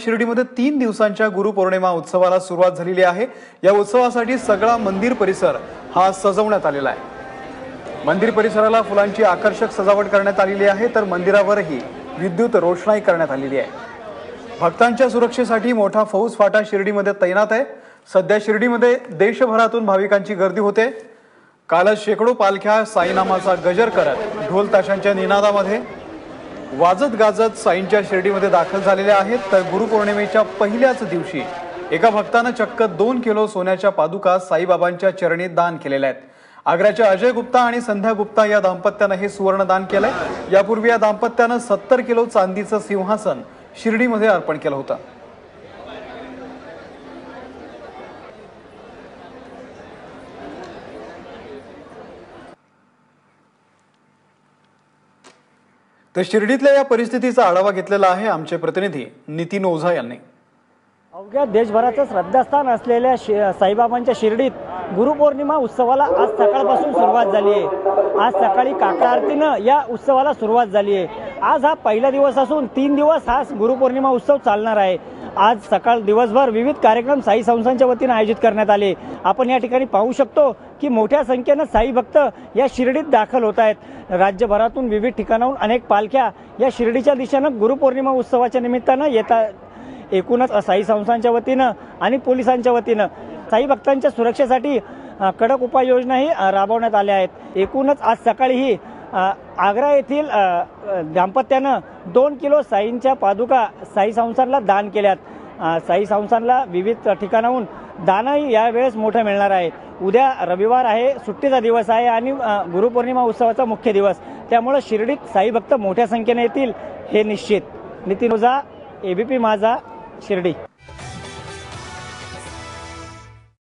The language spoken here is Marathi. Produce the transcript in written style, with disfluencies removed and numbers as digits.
शिर्डीमध्ये 3 दिवसांच्या गुरुपौर्णिमा उत्सवाला सुरुवात झालेली आहे। या उत्सवासाठी सगळा मंदिर परिसर हा सजवण्यात आलेला आहे। मंदिर परिसराला फुलांची आकर्षक सजावट करण्यात आलेली आहे, तर मंदिरावरही विद्युत रोषणाई करण्यात आलेली आहे। भक्तांच्या सुरक्षेसाठी मोठा फौजफाटा शिर्डीमध्ये तैनात आहे। सध्या शिर्डीमध्ये देशभरातून भाविकांची गर्दी होते। कालच शेकडो पालख्या साईनामाचा गजर करत ढोल ताशांच्या निनादामध्ये वाजत गाजत साईंच्या शिर्डीमध्ये दाखल झालेल्या आहेत। तर गुरुपौर्णिमेच्या पहिल्याच दिवशी एका भक्ताने चक्क 2 किलो सोन्याच्या पादुका साईबाबांच्या चरणी दान केलेल्या आहेत। आग्र्याच्या अजय गुप्ता आणि संध्या गुप्ता या दाम्पत्याने हे सुवर्ण दान केलंय। यापूर्वी या दाम्पत्याने 70 किलो चांदीचं सिंहासन शिर्डीमध्ये अर्पण केलं होतं। तर शिर्डीतल्या या परिस्थितीचा आढावा घेतलेला आहे आमचे प्रतिनिधी नितीन ओझा यांनी। अवघ्या देशभराचं श्रद्धास्थान असलेल्या साईबाबांच्या शिर्डीत गुरुपौर्णिमा उत्सवाला आज सकाळपासून सुरुवात झाली आहे। आज सकाळी काकड आरतीनं या उत्सवाला सुरुवात झाली आहे। आज हा पहिला दिवस असून 3 दिवस हा गुरुपौर्णिमा उत्सव चालणार आहे। आज सकाळ दिवसभर विविध कार्यक्रम साई संस्थांच्या वतीने आयोजित करण्यात आले। आपण या ठिकाणी पाहू शकतो की मोठ्या संख्येने साई भक्त या शिर्डीत दाखल होत आहेत। राज्यभरातून विविध ठिकाणाहून अनेक पालख्या या शिर्डीच्या दिशेने गुरुपौर्णिमा उत्सवाच्या निमित्तानं येतात। एकूणच साई संस्थांच्या वतीनं आणि पोलिसांच्या वतीनं साई भक्तांच्या सुरक्षेसाठी कडक उपाययोजनाही राबवण्यात आल्या आहेत। एकूणच आज सकाळीही आग्रा येथील दाम्पत्यानं 2 किलो साईंच्या पादुका साई संस्थानला दान केल्यात। साई संस्थानला विविध ठिकाणाहून दानही यावेळेस मोठं मिळणार आहे। उद्या रविवार आहे, सुट्टीचा दिवस आहे आणि गुरुपौर्णिमा उत्सवाचा मुख्य दिवस, त्यामुळे शिर्डीत साई भक्त मोठ्या संख्येने येतील हे निश्चित। नितीन ओझा, एबीपी माझा, शिर्डी।